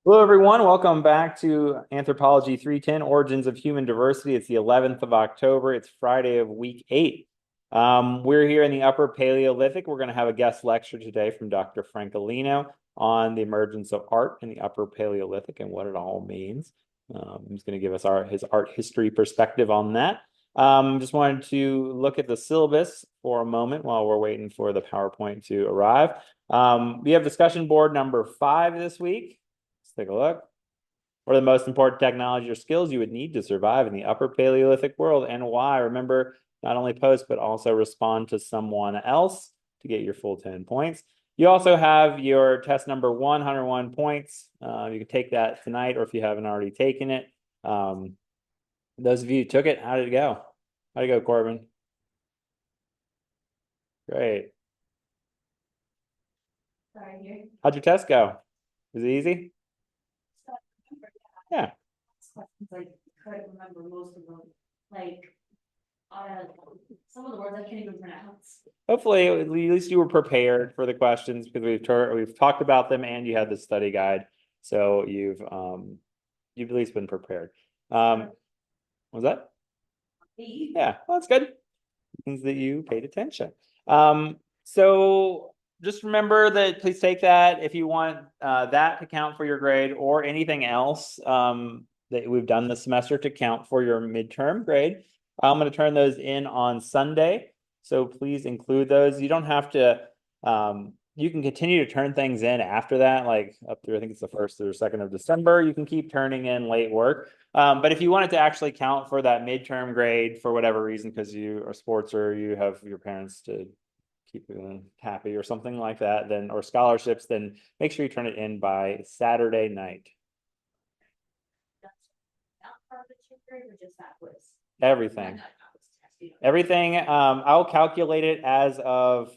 Hello, everyone. Welcome back to Anthropology 310, Origins of Human Diversity. It's the 11th of October. It's Friday of week 8. We're here in the Upper Paleolithic. We're going to have a guest lecture today from Dr. Francolino on the emergence of art in the Upper Paleolithic and what it all means. He's going to give us his art history perspective on that. Just wanted to look at the syllabus for a moment while we're waiting for the PowerPoint to arrive. We have discussion board number 5 this week. Take a look. What are the most important technology or skills you would need to survive in the Upper Paleolithic world and why? Remember, not only post, but also respond to someone else to get your full 10 points. You also have your test number 101 points. You can take that tonight, or if you haven't already taken it. Those of you who took it, how did it go? How'd it go, Corbin? Great. How'd your test go? Was it easy? Yeah. Like, I couldn't remember most of them. Like, some of the words I can't even pronounce. Hopefully, at least you were prepared for the questions because we've talked about them and you had the study guide, so you've at least been prepared. Was that? Yeah, well, that's good. It means that you paid attention. So just remember that. Please take that if you want that to count for your grade or anything else that we've done this semester to count for your midterm grade. I'm going to turn those in on Sunday, so please include those. You don't have to. You can continue to turn things in after that, like up through I think it's the 1st or 2nd of December. You can keep turning in late work. But if you want it to actually count for that midterm grade for whatever reason, because you are sports or you have your parents to keep you happy or something like that, then or scholarships, then make sure you turn it in by Saturday night. Everything. Everything. I'll calculate it as of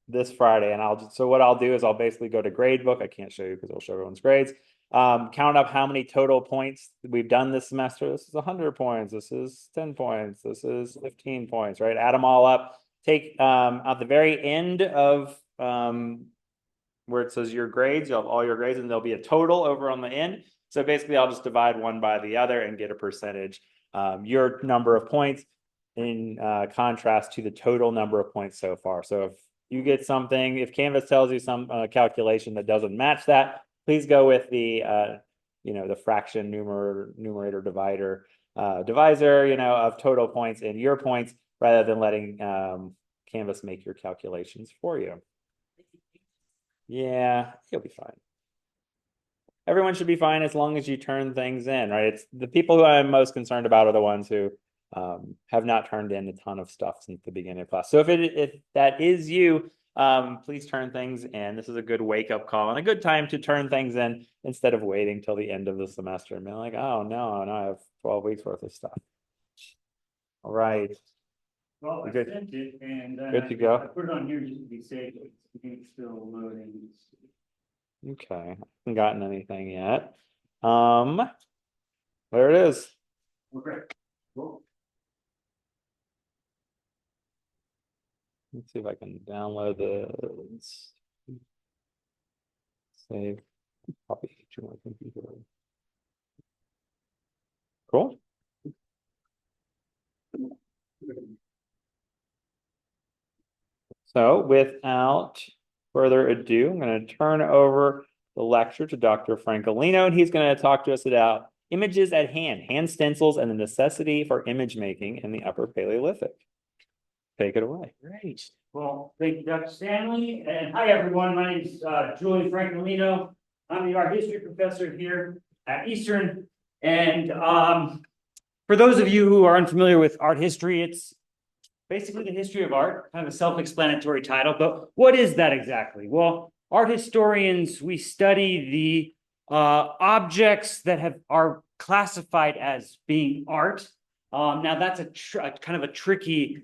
this Friday, and so what I'll do is I'll basically go to gradebook. I can't show you because it'll show everyone's grades. Count up how many total points we've done this semester. This is 100 points. This is 10 points. This is 15 points, right? Add them all up. Take at the very end of where it says your grades, you'll have all your grades, and there'll be a total over on the end. So basically, I'll just divide one by the other and get a percentage. Your number of points in contrast to the total number of points so far. So if you get something, if Canvas tells you some calculation that doesn't match that, please go with the the fraction numerator divider divisor of total points and your points rather than letting Canvas make your calculations for you. Yeah, you'll be fine. Everyone should be fine as long as you turn things in, right? It's the people who I'm most concerned about are the ones who have not turned in a ton of stuff since the beginning of class. So if that is you, please turn things in. This is a good wake-up call and a good time to turn things in instead of waiting till the end of the semester and being like, oh no, I have 12 weeks worth of stuff. All right. Well, I sent it and good to go. I put it on here just to be safe. It's still loading. Okay, I haven't gotten anything yet. There it is. Okay, cool. Let's see if I can download this. Save. Copy to my computer. Cool. So without further ado, I'm going to turn over the lecture to Dr. Francolino, and he's going to talk to us about images at hand stencils, and the necessity for image making in the Upper Paleolithic. Take it away. Great. Well, thank you, Dr. Stanley. And hi, everyone. My name is Julian Francolino. I'm the art history professor here at Eastern. And for those of you who are unfamiliar with art history, it's basically the history of art, kind of a self-explanatory title. But what is that exactly? Well, art historians, we study the objects that are classified as being art. Now, that's a kind of a tricky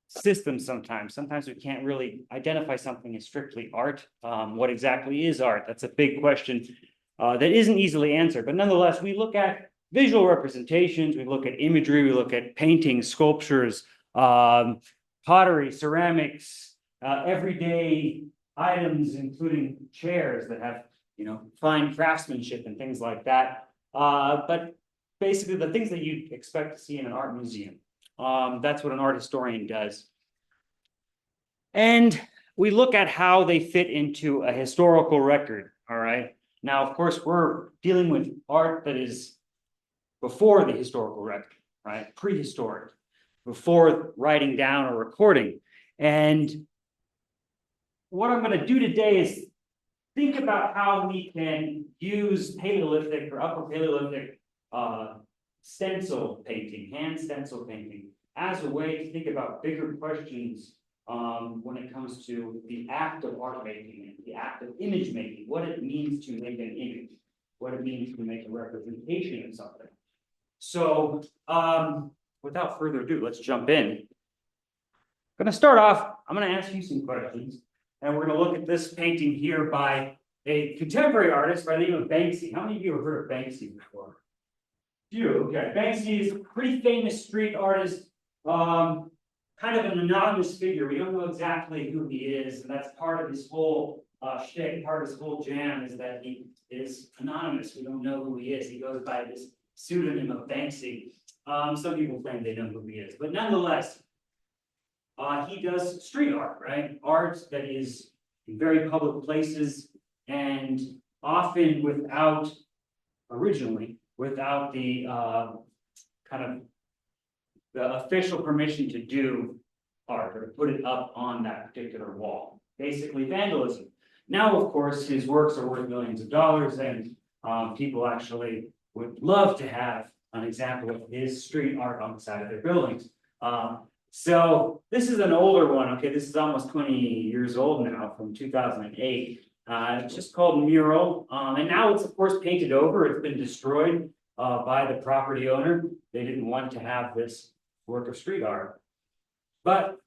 system sometimes. Sometimes we can't really identify something as strictly art. What exactly is art? That's a big question that isn't easily answered. But nonetheless, we look at visual representations, we look at imagery, we look at paintings, sculptures, pottery, ceramics, everyday items, including chairs that have fine craftsmanship and things like that. But basically the things that you expect to see in an art museum. That's what an art historian does. And we look at how they fit into a historical record, all right? Now, of course, we're dealing with art that is before the historical record, right? Prehistoric, before writing down or recording. And what I'm going to do today is think about how we can use Paleolithic or Upper Paleolithic stencil painting, hand stencil painting, as a way to think about bigger questions when it comes to the act of art making and the act of image making, what it means to make an image, what it means to make a representation of something. So without further ado, let's jump in. I'm going to start off, I'm going to ask you some questions, and we're going to look at this painting here by a contemporary artist by the name of Banksy. How many of you have heard of Banksy before? Few, okay. Banksy is a pretty famous street artist, kind of an anonymous figure. We don't know exactly who he is, and that's part of his whole shtick, part of his whole jam is that he is anonymous. We don't know who he is. He goes by this pseudonym of Banksy. Some people claim they know who he is, but nonetheless, he does street art, right? Art that is in very public places and often originally without the kind of the official permission to do art or to put it up on that particular wall. Basically vandalism. Now, of course, his works are worth millions of dollars, and people actually would love to have an example of his street art on the side of their buildings. So this is an older one. Okay, this is almost 20 years old now, from 2008. It's just called Mural, and now it's of course painted over. It's been destroyed by the property owner. They didn't want to have this work of street art. But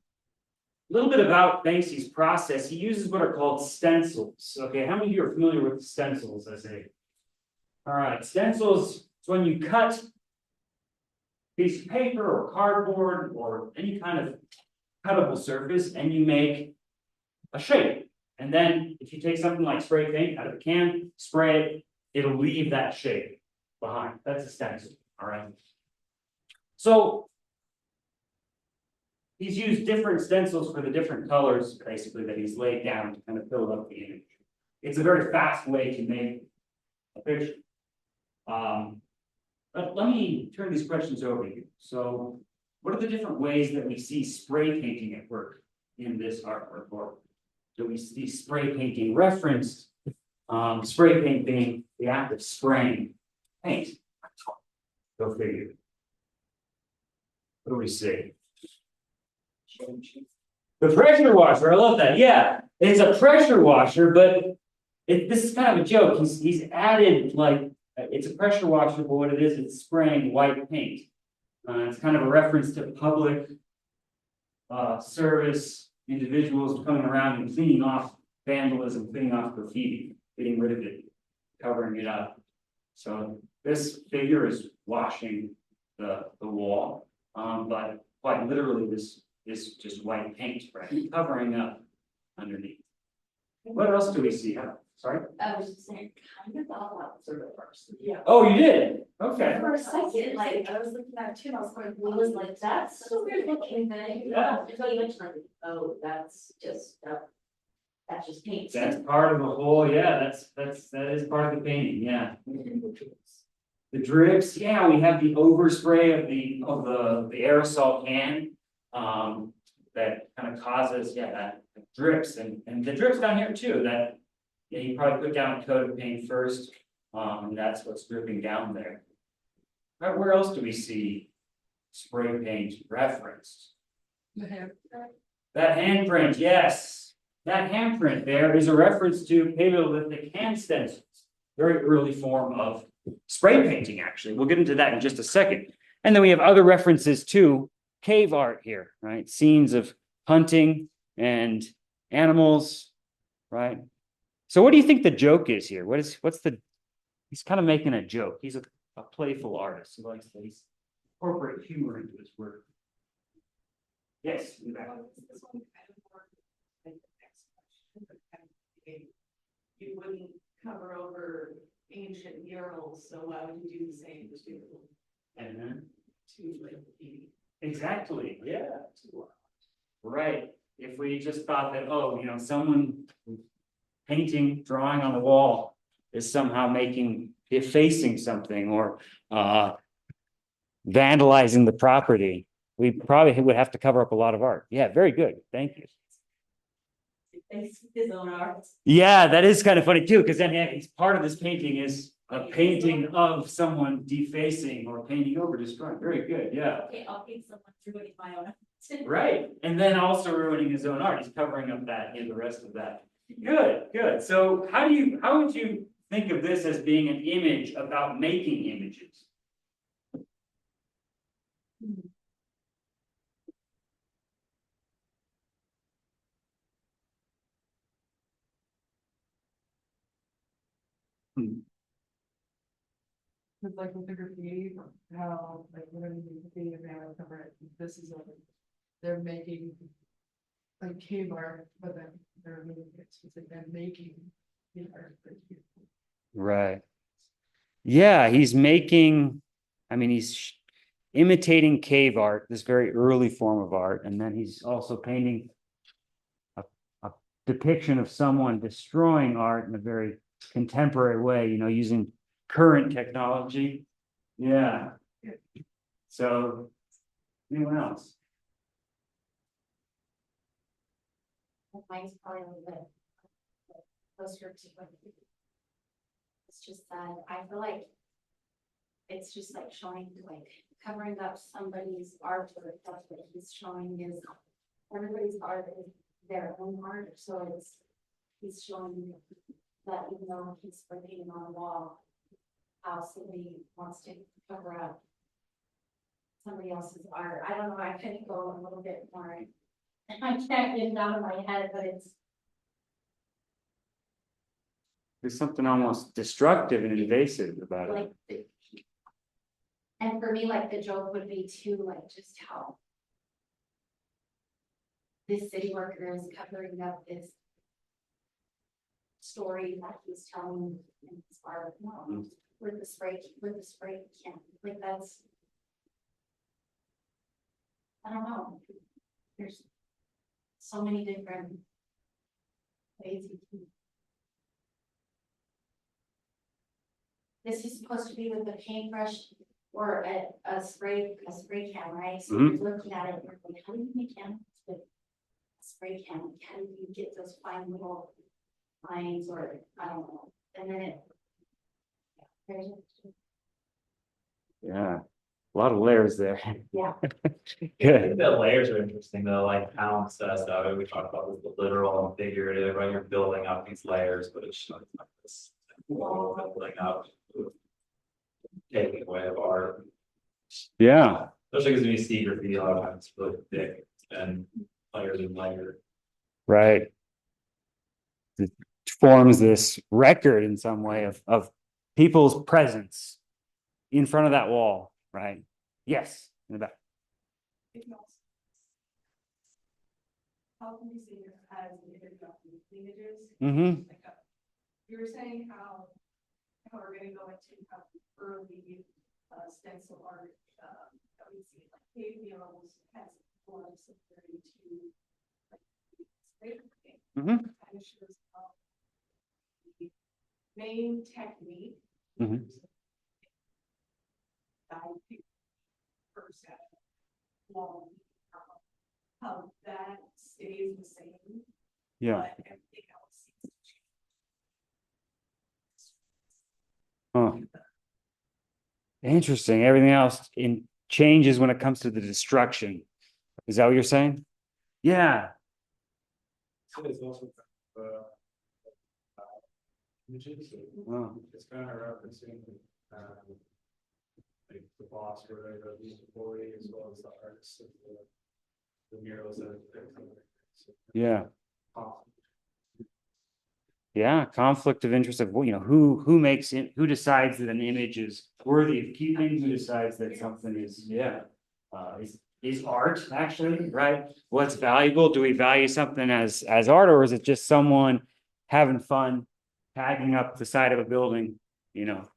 a little bit about Banksy's process. He uses what are called stencils. Okay, how many of you are familiar with stencils as a? All right, stencils is when you cut a piece of paper or cardboard or any kind of cuttable surface and you make a shape. And then if you take something like spray paint out of a can, spray it, it'll leave that shape behind. That's a stencil, all right? So he's used different stencils for the different colors, basically, that he's laid down to kind of fill up the image. It's a very fast way to make a picture. But let me turn these questions over to you. So what are the different ways that we see spray painting at work in this artwork? Or do we see spray painting referenced? Spray paint being the act of spraying paint. Go figure. What do we see? The pressure washer, I love that. Yeah, it's a pressure washer, but this is kind of a joke. He's added like, it's a pressure washer, but what it is, it's spraying white paint. It's kind of a reference to public service individuals coming around and cleaning off vandalism, cleaning off graffiti, getting rid of it, covering it up. So this figure is washing the wall, but quite literally this is just white paint, right? Covering up underneath. What else do we see? Sorry? I was just saying, kind of all that sort of first. Yeah. Oh, you did? Okay. For a second, like, I was looking at it too, and I was going, well, was like, that's a weird looking thing. Yeah. Until you mentioned, like, oh, that's just paint. That's part of the whole, yeah, that is part of the painting, yeah. The drips, yeah, we have the overspray of the aerosol can. That kind of causes, yeah, that drips and the drips down here too, that yeah, you probably put down a coat of paint first, and that's what's dripping down there. All right, where else do we see spray paint referenced? That handprint, yes. That handprint there is a reference to Paleolithic hand stencils, very early form of spray painting, actually. We'll get into that in just a second. And then we have other references to cave art here, right? Scenes of hunting and animals, right? So what do you think the joke is here? He's kind of making a joke. He's a playful artist. He likes to incorporate humor into his work. Yes. This one kind of more like the next question, but kind of you wouldn't cover over ancient murals, so why would you do the same And then, to like the? exactly, yeah. Right, if we just thought that, oh, someone painting, drawing on the wall is somehow effacing something or vandalizing the property, we probably would have to cover up a lot of art. Yeah, very good, thank you. His own art. Yeah, that is kind of funny too, because then he's part of this painting is a painting of someone defacing or painting over, destroying. Very good, yeah. Okay, I'll paint someone ruining my own. Right, and then also ruining his own art. He's covering up that and the rest of that. Good, good. So how would you think of this as being an image about making images? It's like with the graffiti, how like when you graffiti and now cover it, this is like, they're making. Like cave art, but then they're moving it, so it's like they're making the art. Right. Yeah, he's imitating cave art, this very early form of art, and then he's also painting a depiction of someone destroying art in a very contemporary way, using current technology. Yeah. So, anyone else? Mine's probably a little bit closer to what it's just that I feel like it's just like showing, like covering up somebody's art, or that's what he's showing is everybody's art is their own art, so he's showing that even though he's painting on a wall, how somebody wants to cover up somebody else's art. I don't know, I could go a little bit more. I can't get it out of my head, but There's something almost destructive and invasive about it. like, and for me, like the joke would be too, like just how this city worker is covering up this story that he's telling in his art, with the spray can, like that's, I don't know. There's so many different ways you can. This is supposed to be with a paintbrush or a spray can, right? So you're looking at it, and you're like, how do you make canvas with a spray can? How do you get those fine little lines, or I don't know? And then Yeah, a lot of layers there. Yeah. Good. The layers are interesting though, like Alan says, we talked about the literal and figurative, right? You're building up these layers, but it's like this wall building up, taking away of art. Yeah, Especially because when you see graffiti, a lot of times it's really thick and layers and layers. right. It forms this record in some way of people's presence in front of that wall, right? Yes, in the back. How can we see it as an image of images? Mm-hmm. You were saying how we're gonna go into how early stencil art that we see, like cave murals has forms similar to like spray painting. Mm-hmm. Kind of shows how the main technique. Mhm. Percent. Long, how that stays the same. Yeah. But everything else seems to change. Huh. Interesting. Everything else changes when it comes to the destruction. Is that what you're saying? Yeah. It's also images. Wow. It's kind of referencing like the boss or whatever, the employee as well as the artists of the murals that they're covering. So, Yeah. um, Yeah. Conflict of interest of, who makes it, who decides that an image is worthy of keeping, who decides that something is, is art actually, right? What's valuable? Do we value something as art, or is it just someone having fun tagging up the side of a building, you know.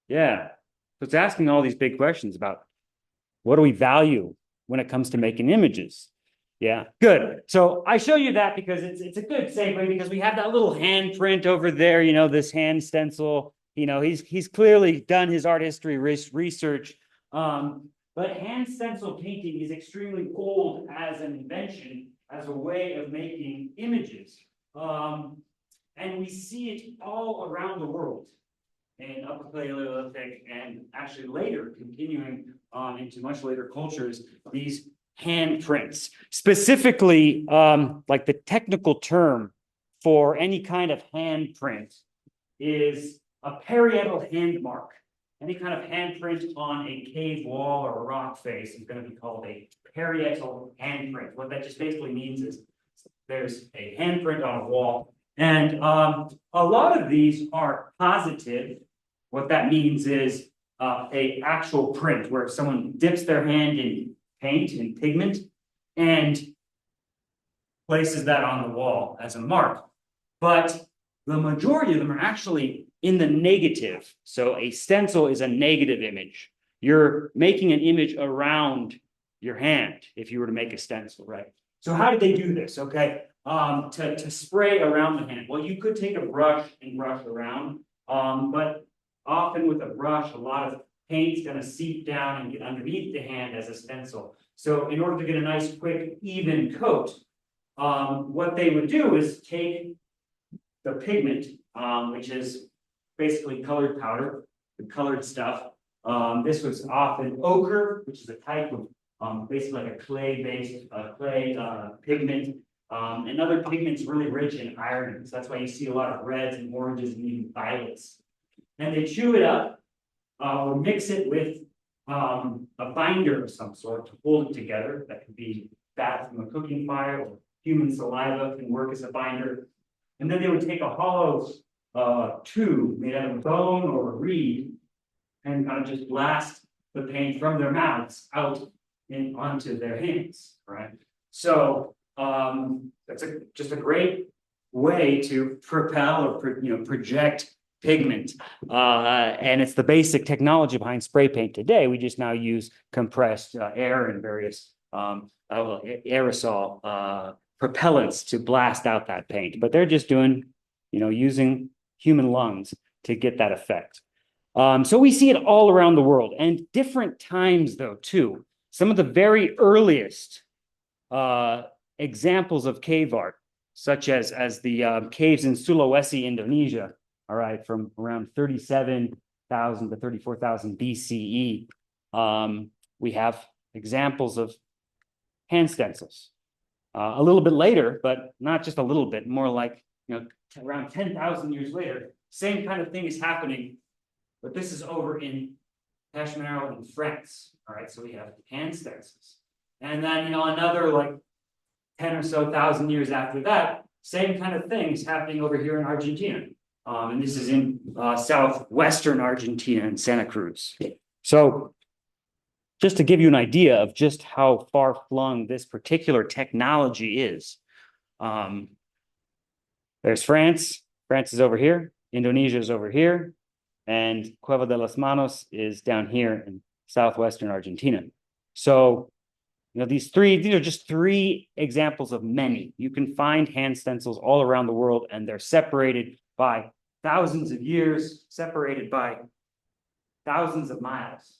Yeah. So it's asking all these big questions about what do we value when it comes to making images? Yeah, good. So I show you that because it's a good segue because we have that little handprint over there, you know, this hand stencil. You know, he's clearly done his art history research. But hand stencil painting is extremely old as an invention, as a way of making images. And we see it all around the world in Upper Paleolithic and actually later continuing into much later cultures, these handprints. Specifically, like the technical term for any kind of handprint is a parietal hand mark. Any kind of handprint on a cave wall or a rock face is going to be called a parietal handprint. What that just basically means is there's a handprint on a wall. And a lot of these are positive. What that means is a actual print where someone dips their hand in paint and pigment and places that on the wall as a mark. But the majority of them are actually in the negative. So a stencil is a negative image. You're making an image around your hand if you were to make a stencil, right? So how did they do this? Okay, to spray around the hand. Well, you could take a brush and brush around, but often with a brush, a lot of paint's going to seep down and get underneath the hand as a stencil. So in order to get a nice, quick, even coat, what they would do is take the pigment, which is basically colored powder, the colored stuff. This was often ochre, which is a type of basically like a clay-based pigment. And other pigments really rich in iron. So that's why you see a lot of reds and oranges and even violets. And they chew it up or mix it with a binder of some sort to hold it together. That could be fat from a cooking fire or human saliva can work as a binder. And then they would take a hollow tube made out of bone or a reed and kind of just blast the paint from their mouths out and onto their hands, right? So that's just a great way to propel or project pigment. And it's the basic technology behind spray paint today. We just now use compressed air and various aerosol propellants to blast out that paint. But they're just doing, using human lungs to get that effect. So we see it all around the world and different times though too. Some of the very earliest examples of cave art, such as the caves in Sulawesi, Indonesia, all right, from around 37,000 to 34,000 BCE. We have examples of hand stencils. A little bit later, but not just a little bit, more like, around 10,000 years later, same kind of thing is happening, but this is over in Cashmere in France. All right, so we have hand stencils. And then, another like 10 or so thousand years after that, same kind of thing is happening over here in Argentina. And this is in southwestern Argentina in Santa Cruz. So just to give you an idea of just how far flung this particular technology is. There's France. France is over here. Indonesia is over here. And Cueva de las Manos is down here in southwestern Argentina. So, these are just three examples of many. You can find hand stencils all around the world, and they're separated by thousands of years, separated by thousands of miles.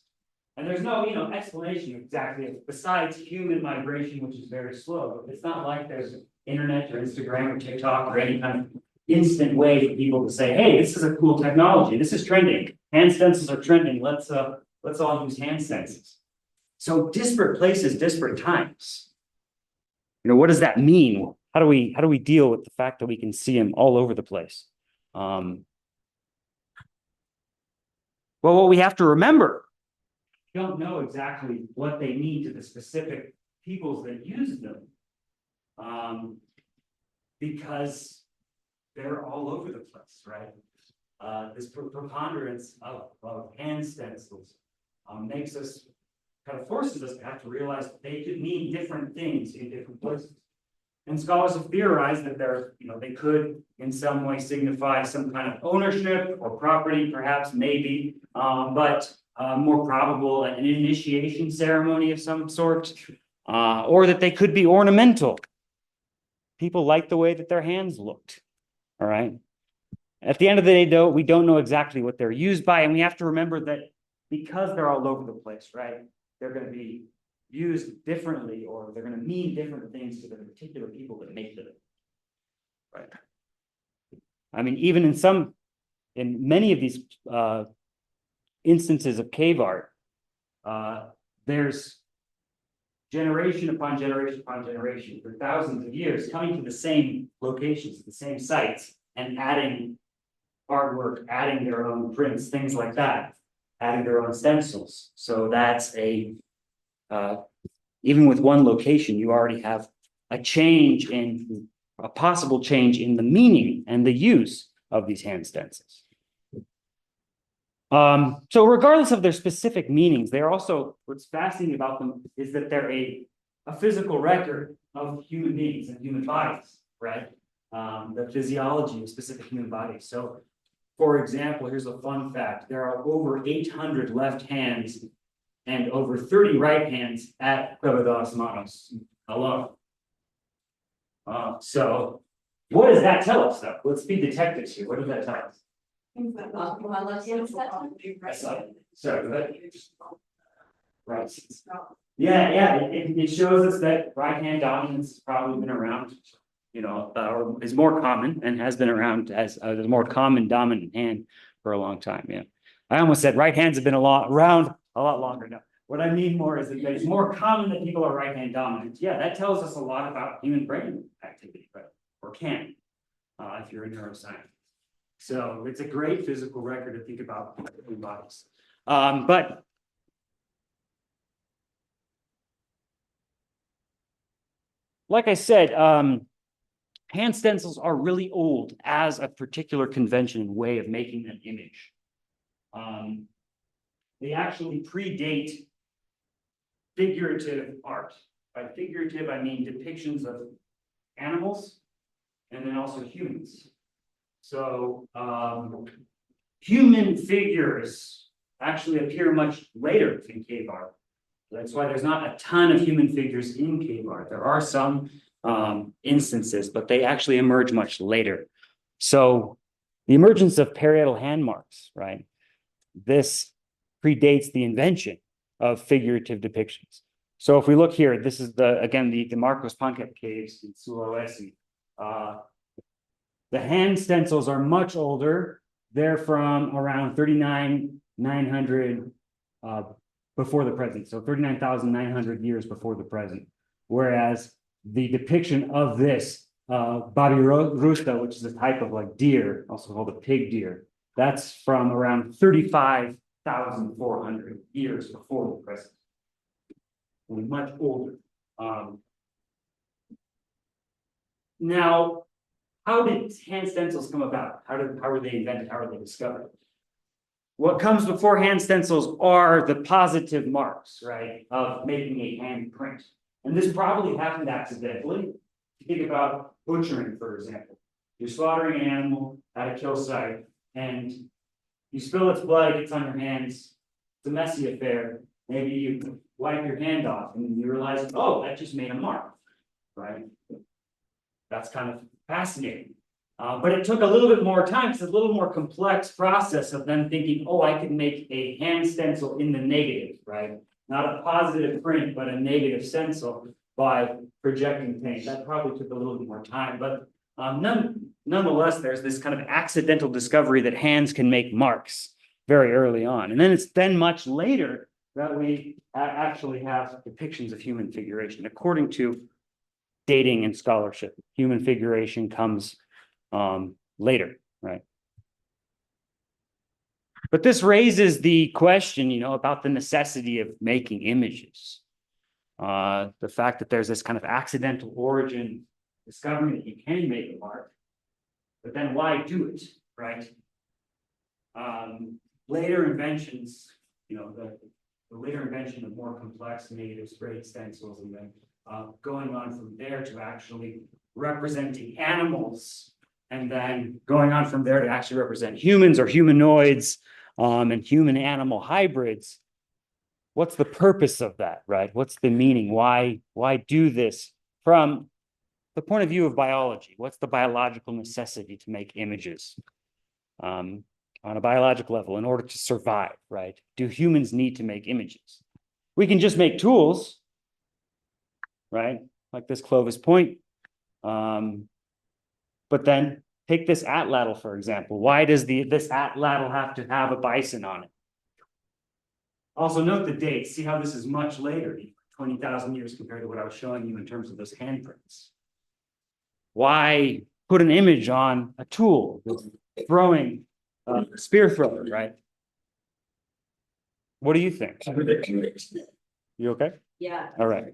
And there's no, explanation exactly besides human migration, which is very slow. It's not like there's internet or Instagram or TikTok or any kind of instant way for people to say, hey, this is a cool technology. This is trending. Hand stencils are trending. Let's all use hand stencils. So disparate places, disparate times. What does that mean? How do we deal with the fact that we can see them all over the place? Well, what we have to remember, we don't know exactly what they mean to the specific peoples that use them, because they're all over the place, right? This preponderance of hand stencils makes us, kind of forces us to have to realize that they could mean different things in different places. And scholars have theorized that they're, they could in some way signify some kind of ownership or property, perhaps, maybe, but more probable an initiation ceremony of some sort, or that they could be ornamental. People like the way that their hands looked. All right. At the end of the day, though, we don't know exactly what they're used by, and we have to remember that because they're all over the place, right? They're going to be used differently, or they're going to mean different things to the particular people that make them. Right. I mean, even in many of these instances of cave art, there's generation upon generation upon generation for thousands of years coming to the same locations, the same sites, and adding artwork, adding their own prints, things like that, adding their own stencils. So that's even with one location, you already have a possible change in the meaning and the use of these hand stencils. So regardless of their specific meanings, they're also, what's fascinating about them is that they're a physical record of human beings and human bodies, right? The physiology of specific human bodies. So, for example, here's a fun fact. There are over 800 left hands and over 30 right hands at Cueva de las Manos alone. So what does that tell us, though? Let's be detectives here. What does that tell us? So, right. Yeah, it shows us that right hand dominance has probably been around, or is more common and has been around as a more common dominant hand for a long time. Yeah, I almost said right hands have been around a lot longer now. What I mean more is that it's more common that people are right hand dominant. Yeah, that tells us a lot about human brain activity, right? Or can, if you're in neuroscience. So it's a great physical record to think about human bodies. But like I said, hand stencils are really old as a particular convention and way of making an image. They actually predate figurative art. By figurative, I mean depictions of animals and then also humans. So human figures actually appear much later in cave art. That's why there's not a ton of human figures in cave art. There are some instances, but they actually emerge much later. So the emergence of parietal hand marks, right? This predates the invention of figurative depictions. So if we look here, this is the Marcos Pancap caves in Sulawesi. The hand stencils are much older. They're from around 39,900 before the present. So 39,900 years before the present. Whereas the depiction of this babi rusta, which is a type of like deer, also called a pig deer, that's from around 35,400 years before the present. Much older. Now, how did hand stencils come about? How were they invented? How were they discovered? What comes before hand stencils are the positive marks, right, of making a hand print. And this probably happened accidentally. Think about butchering, for example. You're slaughtering an animal at a kill site, and you spill its blood, it gets on your hands. It's a messy affair. Maybe you wipe your hand off and you realize, oh, that just made a mark, right? That's kind of fascinating. But it took a little bit more time because it's a little more complex process of them thinking, oh, I can make a hand stencil in the negative, right? Not a positive print, but a negative stencil by projecting paint. That probably took a little bit more time, but nonetheless, there's this kind of accidental discovery that hands can make marks very early on. And then it's much later that we actually have depictions of human figuration. According to dating and scholarship, human figuration comes later, right? But this raises the question, about the necessity of making images. The fact that there's this kind of accidental origin, discovering that you can make a mark, but then why do it, right? Later inventions, the later invention of more complex native sprayed stencils and then going on from there to actually representing animals, and then going on from there to actually represent humans or humanoids, and human animal hybrids. What's the purpose of that, right? What's the meaning? Why do this from the point of view of biology? What's the biological necessity to make images on a biological level in order to survive, right? Do humans need to make images? We can just make tools, right? Like this Clovis point. But then take this atlatl, for example. Why does this atlatl have to have a bison on it? Also note the date. See how this is much later, 20,000 years compared to what I was showing you in terms of those handprints. Why put an image on a tool throwing a spear thrower, right? What do you think? You okay? Yeah. All right.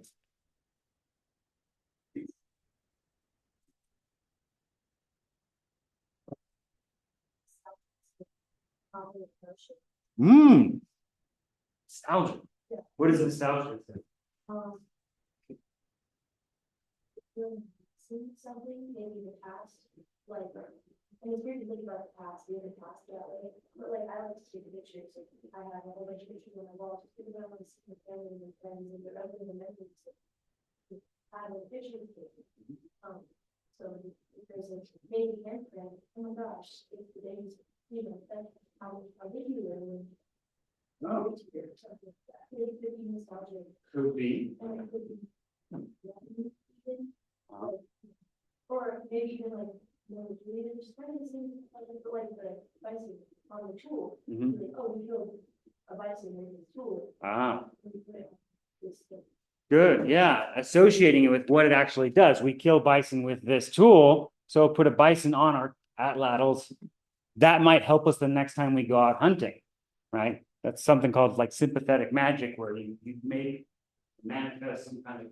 Nostalgia. What is nostalgia? See something, maybe the past, like, and it's weird to think about the past, we haven't passed that way, but like, I like to take pictures, like, I have a whole bunch of pictures on my wall, just because I want to see my family and friends and the other than memories. I have a picture. So if there's a baby handprint, oh my gosh, if the baby's, you know, that's how did you learn? Oh, Something like that. It could be nostalgic. could be. And it could be. Or maybe even like, you know, just kind of the same, like the bison on the tool. Mhm. Like, oh, we killed a bison with this tool. Ah, And we put this thing. good. Yeah. Associating it with what it actually does. We kill bison with this tool. So put a bison on our atlatls. That might help us the next time we go out hunting, right? That's something called like sympathetic magic, where you manifest some kind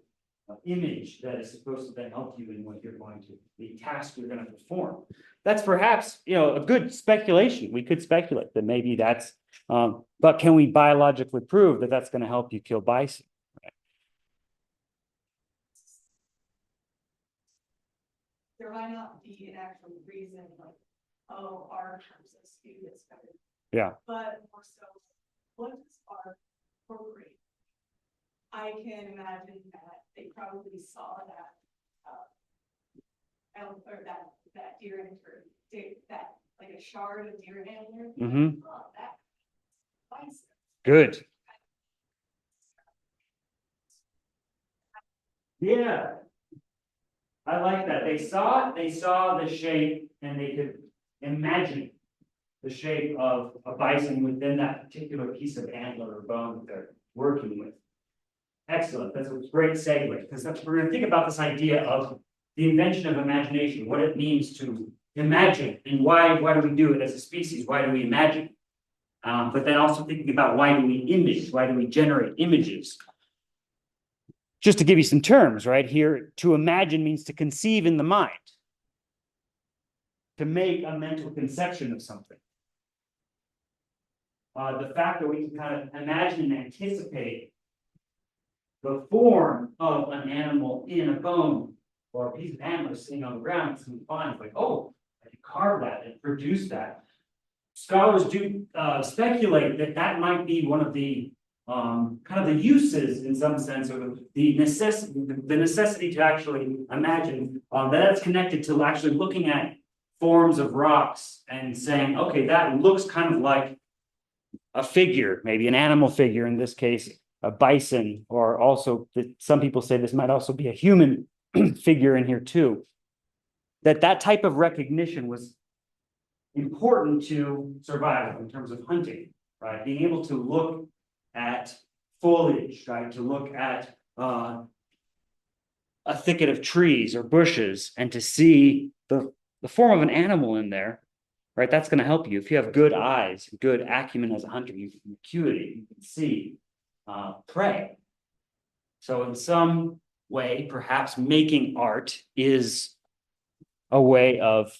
of image that is supposed to then help you in what you're going to, the task you're going to perform. That's perhaps, you know, a good speculation. We could speculate that maybe that's, but can we biologically prove that that's going to help you kill bison? There might not be an actual reason, like, oh, art terms do this better. Yeah. But more so, what does art incorporate? I can imagine that they probably saw that, or that deer antler, that, like a shard of deer antler. Mm-hmm. Oh, that bison. Good. Yeah. I like that. They saw the shape, and they could imagine the shape of a bison within that particular piece of antler or bone that they're working with. Excellent. That's a great segue, because we're going to think about this idea of the invention of imagination, what it means to imagine, and why do we do it as a species? Why do we imagine? But then also thinking about why do we image? Why do we generate images? Just to give you some terms, right here, to imagine means to conceive in the mind, to make a mental conception of something. The fact that we can kind of imagine and anticipate the form of an animal in a bone or a piece of antler sitting on the ground, it's fine. It's like, oh, I can carve that and produce that. Scholars do speculate that that might be one of the kind of the uses, in some sense, of the necessity to actually imagine, that's connected to actually looking at forms of rocks and saying, okay, that looks kind of like a figure, maybe an animal figure, in this case, a bison, or also some people say this might also be a human figure in here too. That type of recognition was important to survival in terms of hunting, right? Being able to look at foliage, right? To look at a thicket of trees or bushes and to see the form of an animal in there, right? That's going to help you. If you have good eyes, good acumen as a hunter, you can acuity, you can see prey. So in some way, perhaps making art is a way of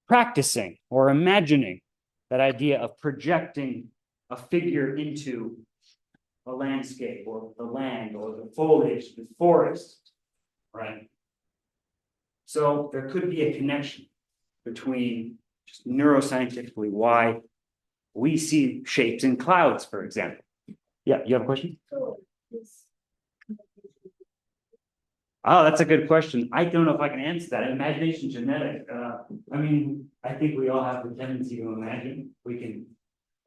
practicing or imagining that idea of projecting a figure into a landscape or the land or the foliage, the forest, right? So there could be a connection between just neuroscientifically why we see shapes in clouds, for example. Yeah, you have a question? So it's. Oh, that's a good question. I don't know if I can answer that. Imagination genetic. I mean, I think we all have the tendency to imagine. We can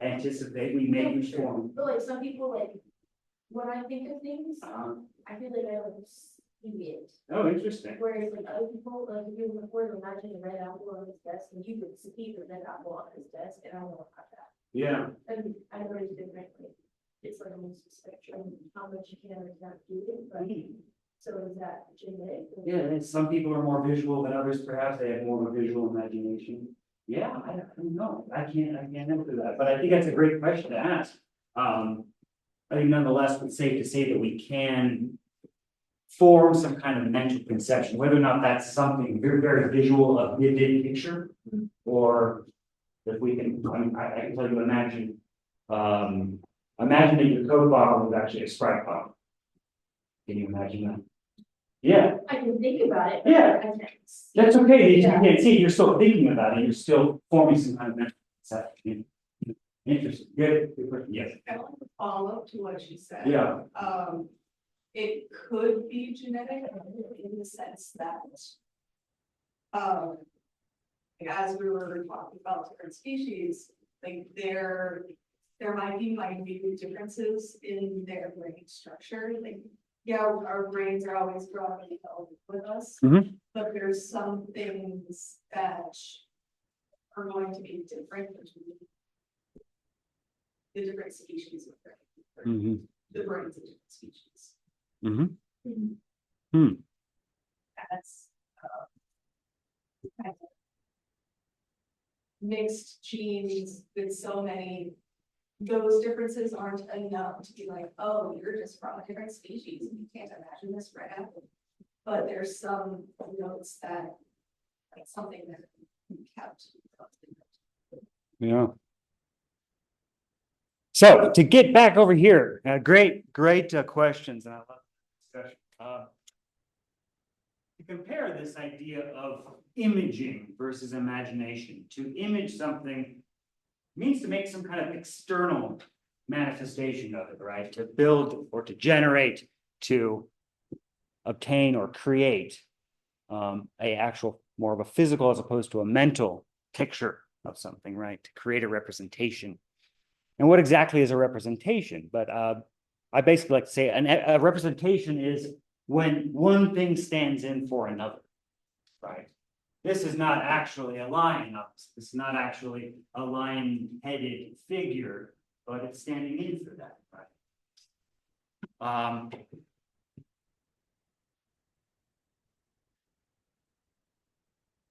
anticipate, we may be formed. But like some people like, when I think of things, I feel like I like see it. Oh, interesting. Whereas like other people, like if you were to imagine a red apple on his desk and you could see the red apple on his desk and I don't know about that. Yeah. And I know it's different, like, it's like almost a spectrum, how much you can or cannot do it, but so is that genetic? Yeah, and some people are more visual than others, perhaps they have more of a visual imagination. Yeah, I don't know, I can't answer that, but I think that's a great question to ask. I think nonetheless, it's safe to say that we can form some kind of mental conception, whether or not that's something very, very visual, a vivid picture, or if we can, I mean, I can tell you, imagine that your Coke bottle is actually a Sprite bottle. Can you imagine that? Yeah, I can think about it. Yeah. I can't see that's it. okay. You Yeah. can't see it. You're still thinking about it. You're still forming some kind of mental conception. Interesting. Good. Good question. Yes. I want to follow up to what you said. Yeah. It could be genetic in the sense that. As we were talking about different species, like there might be minute differences in their brain structure, like. Yeah, our brains are always growing and developing with us, Mhm. but there's some things that are going to be different between the different species of brain, the brains of different species. That's kind of mixed genes with so many. Those differences aren't enough to be like, oh, you're just from a different species and you can't imagine this right now. But there's some notes that, like something that we kept. Yeah. So to get back over here, great questions, and I love the discussion. To compare this idea of imaging versus imagination, to image something means to make some kind of external manifestation of it, right? To build or to generate, to obtain or create a actual more of a physical as opposed to a mental picture of something, right? To create a representation. And what exactly is a representation? But I basically like to say a representation is when one thing stands in for another, right? This is not actually a lion. This is not actually a lion-headed figure, but it's standing in for that, right?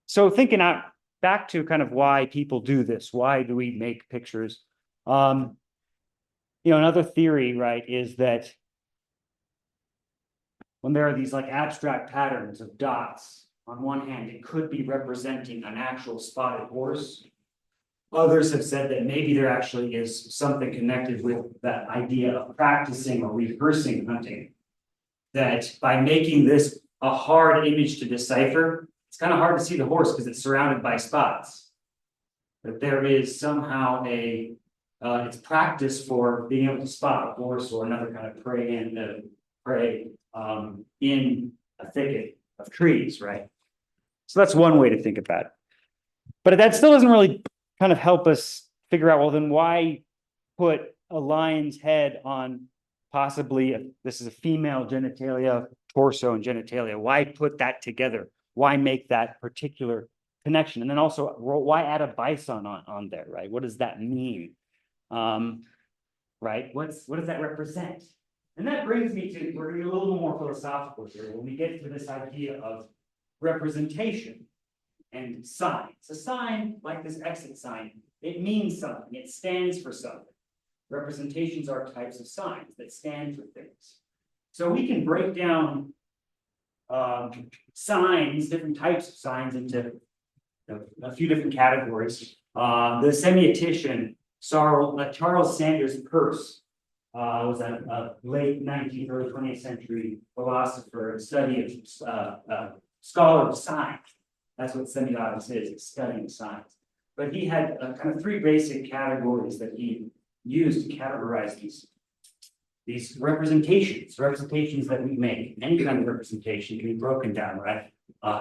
So thinking out back to kind of why people do this, why do we make pictures? Another theory, right, is that when there are these like abstract patterns of dots, on one hand, it could be representing an actual spotted horse. Others have said that maybe there actually is something connected with that idea of practicing or rehearsing hunting. That by making this a hard image to decipher, it's kind of hard to see the horse because it's surrounded by spots. But there is somehow it's practice for being able to spot a horse or another kind of prey in a thicket of trees, right? So that's one way to think about it. But that still doesn't really kind of help us figure out, well, then why put a lion's head on possibly, this is a female genitalia, torso and genitalia. Why put that together? Why make that particular connection? And then also, why add a bison on there, right? What does that mean? Right? What does that represent? And that brings me to, we're going to get a little more philosophical here when we get to this idea of representation and signs. A sign, like this exit sign, it means something. It stands for something. Representations are types of signs that stand for things. So we can break down signs, different types of signs, into a few different categories. The semiotician Charles Sanders Peirce was a late 19th, early 20th century philosopher, study of scholar of science. That's what semiotics is, studying science. But he had kind of three basic categories that he used to categorize these representations that we make. Any kind of representation can be broken down, right,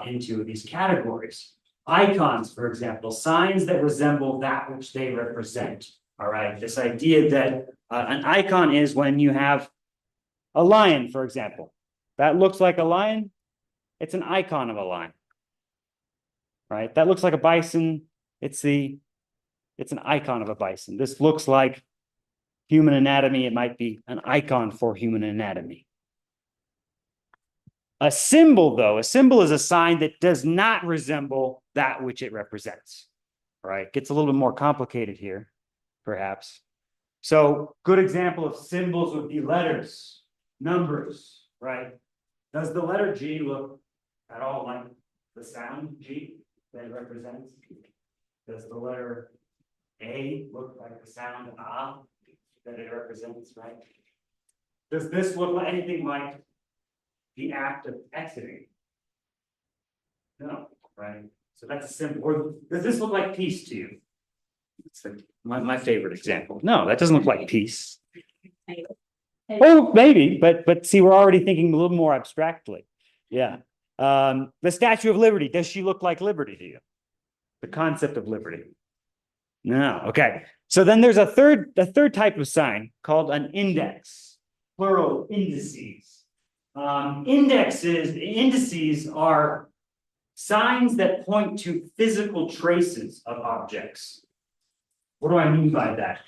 into these categories. Icons, for example, signs that resemble that which they represent. All right, this idea that an icon is when you have a lion, for example, that looks like a lion, it's an icon of a lion. Right, that looks like a bison, it's an icon of a bison. This looks like human anatomy, it might be an icon for human anatomy. A symbol, though, a symbol is a sign that does not resemble that which it represents. Right, gets a little bit more complicated here, perhaps. So, good example of symbols would be letters, numbers, right? Does the letter G look at all like the sound G that it represents? Does the letter A look like the sound A that it represents, right? Does this look like anything like the act of exiting? No, right? So that's a symbol. Or does this look like peace to you? It's like my favorite example. No, that doesn't look like peace. Oh, maybe, but see, we're already thinking a little more abstractly. Yeah. The Statue of Liberty, does she look like liberty to you? The concept of liberty. No, okay. So then there's a third type of sign called an index, plural indices. Indices are signs that point to physical traces of objects. What do I mean by that?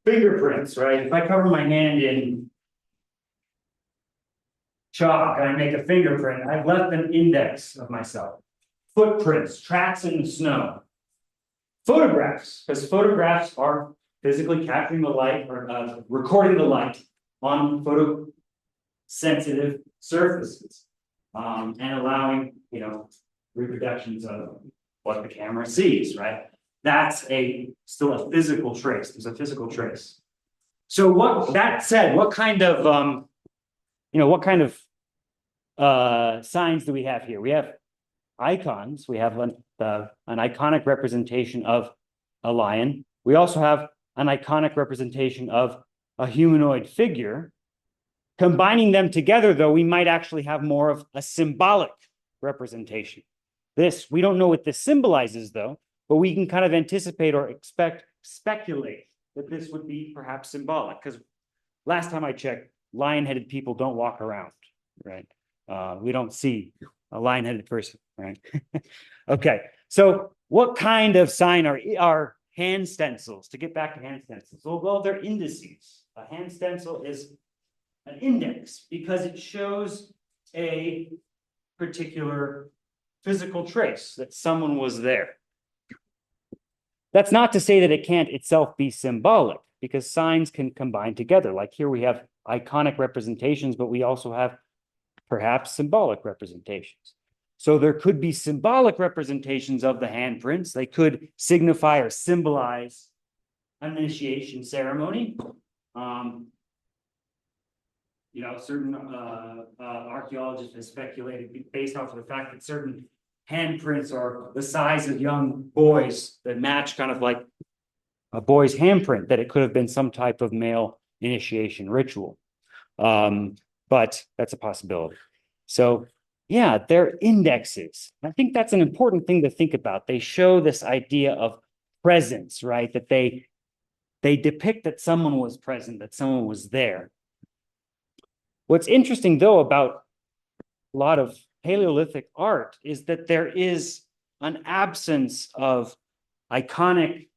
Fingerprints, right? If I cover my hand in chalk and I make a fingerprint, I've left an index of myself. Footprints, tracks in the snow. Photographs, because photographs are physically capturing the light or recording the light on photosensitive surfaces, and allowing, reproductions of what the camera sees, right? That's still a physical trace. There's a physical trace. So that said, what kind of signs do we have here? We have icons. We have an iconic representation of a lion. We also have an iconic representation of a humanoid figure. Combining them together, though, we might actually have more of a symbolic representation. We don't know what this symbolizes, though, but we can kind of anticipate or speculate that this would be perhaps symbolic, because last time I checked, lion-headed people don't walk around, right? We don't see a lion-headed person, right? Okay, so what kind of sign are hand stencils? To get back to hand stencils, well, they're indices. A hand stencil is an index because it shows a particular physical trace that someone was there. That's not to say that it can't itself be symbolic, because signs can combine together. Like here we have iconic representations, but we also have perhaps symbolic representations. So there could be symbolic representations of the handprints. They could signify or symbolize an initiation ceremony. Certain archaeologists have speculated based off of the fact that certain handprints are the size of young boys that match kind of like a boy's handprint, that it could have been some type of male initiation ritual. But that's a possibility. So yeah, they're indexes. I think that's an important thing to think about. They show this idea of presence, right? That they depict that someone was present, that someone was there. What's interesting, though, about a lot of Paleolithic art is that there is an absence of iconic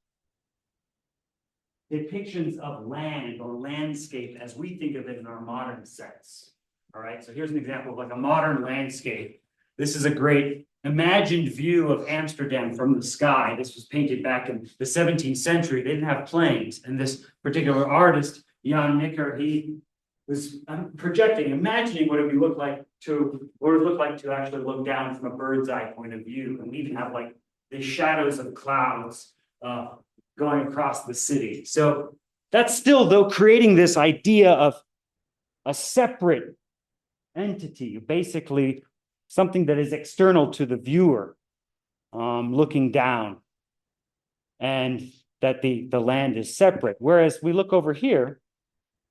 depictions of land or landscape as we think of it in our modern sense. All right, so here's an example of like a modern landscape. This is a great imagined view of Amsterdam from the sky. This was painted back in the 17th century. They didn't have planes. And this particular artist, Jan Nicker, he was imagining what it would look like to actually look down from a bird's eye point of view. And we even have like the shadows of clouds going across the city. So That's still, though, creating this idea of a separate entity, basically something that is external to the viewer, looking down, and that the land is separate. Whereas we look over here,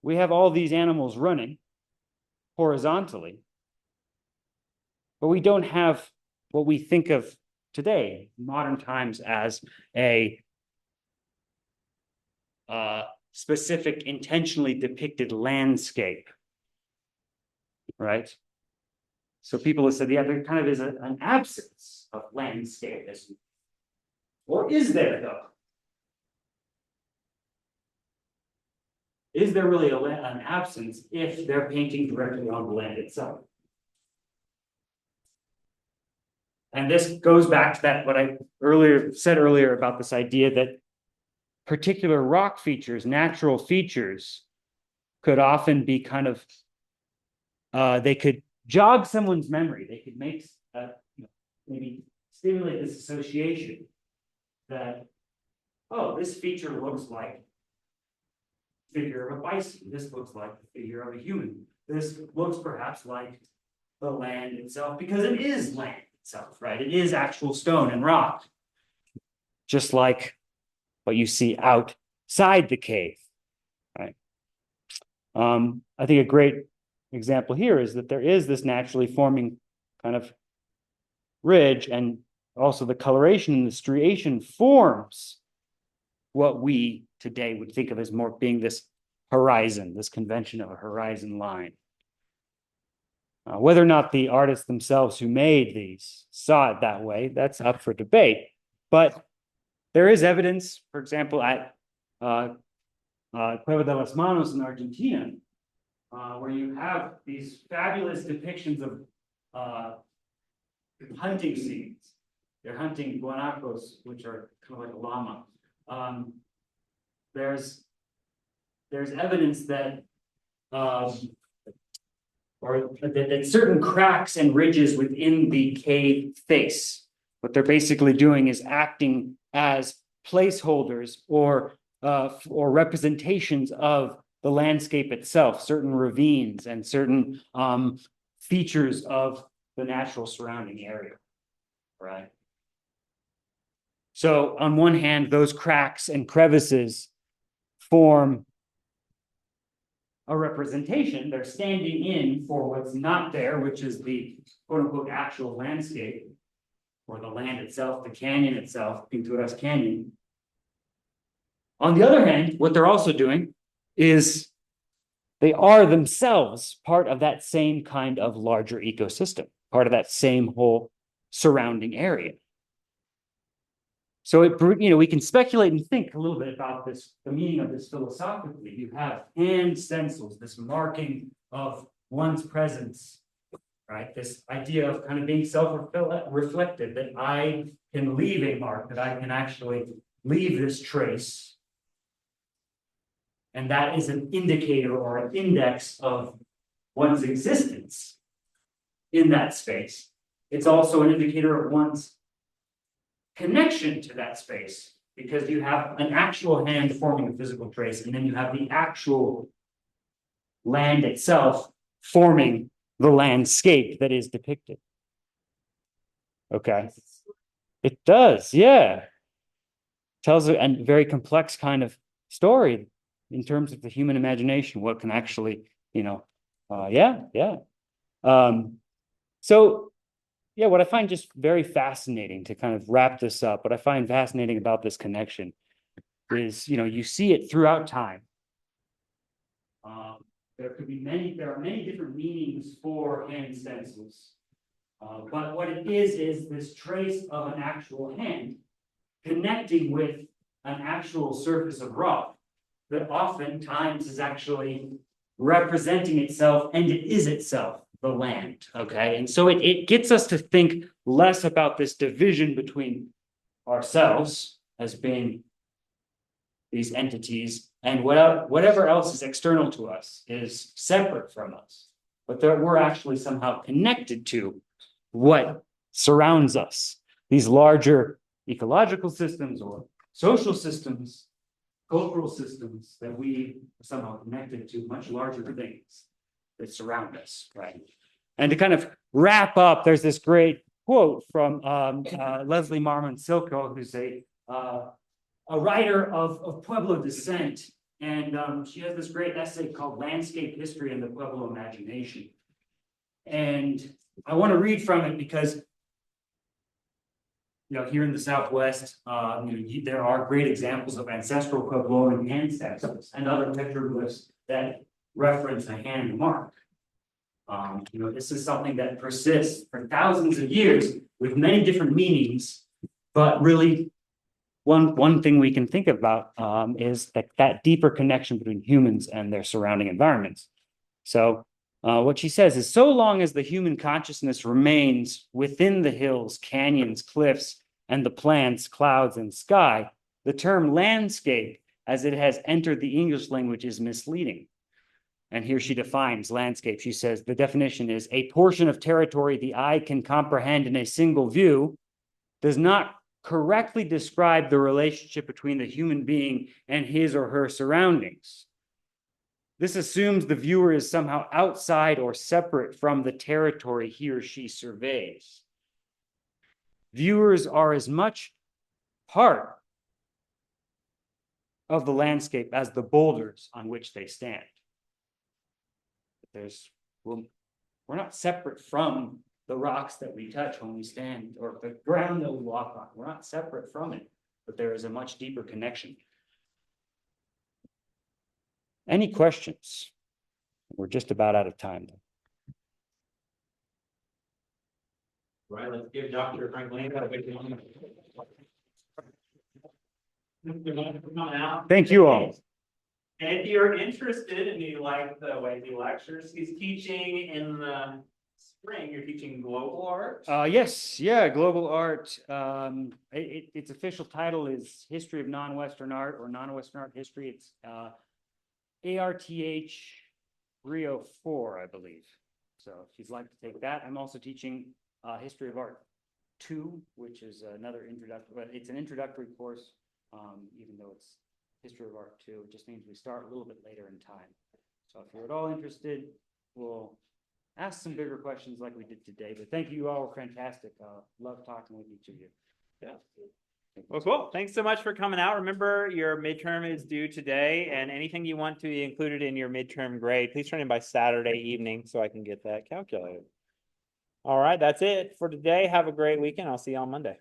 we have all these animals running horizontally, but we don't have what we think of today, modern times, as a specific, intentionally depicted landscape, right? So people have said, yeah, there kind of is an absence of landscape. Or is there, though? Is there really an absence if they're painting directly on the land itself? And this goes back to that, what I said earlier about this idea that particular rock features, natural features, could often be kind of, they could jog someone's memory. They could make, maybe stimulate this association that, oh, this feature looks like the figure of a bison. This looks like the figure of a human. This looks perhaps like the land itself, because it is land itself, right? It is actual stone and rock, just like what you see outside the cave, right? I think a great example here is that there is this naturally forming kind of ridge, and also the coloration and the striation forms what we today would think of as more being this horizon, this convention of a horizon line. Whether or not the artists themselves who made these saw it that way, that's up for debate. But there is evidence, for example, at Cueva de las Manos in Argentina, where you have these fabulous depictions of hunting scenes. They're hunting guanacos, which are kind of like a llama. There's evidence that that certain cracks and ridges within the cave face, what they're basically doing is acting as placeholders or representations of the landscape itself, certain ravines and certain features of the natural surrounding area, right? So on one hand, those cracks and crevices form a representation. They're standing in for what's not there, which is the quote unquote actual landscape, or the land itself, the canyon itself, Pinturas Canyon. On the other hand, what they're also doing is they are themselves part of that same kind of larger ecosystem, part of that same whole surrounding area. So we can speculate and think a little bit about this, the meaning of this philosophically. You have hand stencils, this marking of one's presence, right? This idea of kind of being self-reflective, that I can leave a mark, that I can actually leave this trace. And that is an indicator or an index of one's existence in that space. It's also an indicator of one's connection to that space, because you have an actual hand forming a physical trace, and then you have the actual land itself forming the landscape that is depicted. Okay. It does, yeah. Tells a very complex kind of story in terms of the human imagination, what can actually, so yeah, what I find just very fascinating, to kind of wrap this up, what I find fascinating about this connection is, you see it throughout time. There are many different meanings for hand stencils. But what it is this trace of an actual hand connecting with an actual surface of rock that oftentimes is actually representing itself, and it is itself the land, okay? And so it gets us to think less about this division between ourselves as being these entities, and whatever else is external to us is separate from us, but that we're actually somehow connected to what surrounds us, these larger ecological systems or social systems cultural systems that we are somehow connected to much larger things that surround us, right? And to kind of wrap up, there's this great quote from Leslie Marmon Silko, who's a writer of Pueblo descent. And she has this great essay called Landscape History and the Pueblo Imagination. And I want to read from it because, here in the Southwest, there are great examples of ancestral Puebloan ancestors and other petroglyphs that reference a hand mark. This is something that persists for thousands of years with many different meanings, but really one thing we can think about is that deeper connection between humans and their surrounding environments. So what she says is, so long as the human consciousness remains within the hills, canyons, cliffs, and the plants, clouds, and sky, the term landscape, as it has entered the English language, is misleading. And here she defines landscape. She says the definition is a portion of territory the eye can comprehend in a single view, does not correctly describe the relationship between the human being and his or her surroundings. This assumes the viewer is somehow outside or separate from the territory he or she surveys. Viewers are as much part of the landscape as the boulders on which they stand. We're not separate from the rocks that we touch when we stand, or the ground that we walk on. We're not separate from it, but there is a much deeper connection. Any questions? We're just about out of time. Right, let's give Dr. Franklin a big one. Come on out. Thank you all. And if you're interested and you like the way he lectures, he's teaching in the spring, you're teaching global art? Yes, yeah, global art. Its official title is History of Non-Western Art or Non-Western Art History. It's ARTH 304, I believe. So if you'd like to take that, I'm also teaching History of Art 2, which is another introductory, but it's an introductory course, even though it's History of Art 2. It just means we start a little bit later in time. So if you're at all interested, we'll ask some bigger questions like we did today. But thank you all, fantastic. Love talking with each of you. Yeah. Well, cool. Thanks so much for coming out. Remember, your midterm is due today, and anything you want to be included in your midterm grade, please turn in by Saturday evening so I can get that calculated. All right, that's it for today. Have a great weekend. I'll see you on Monday.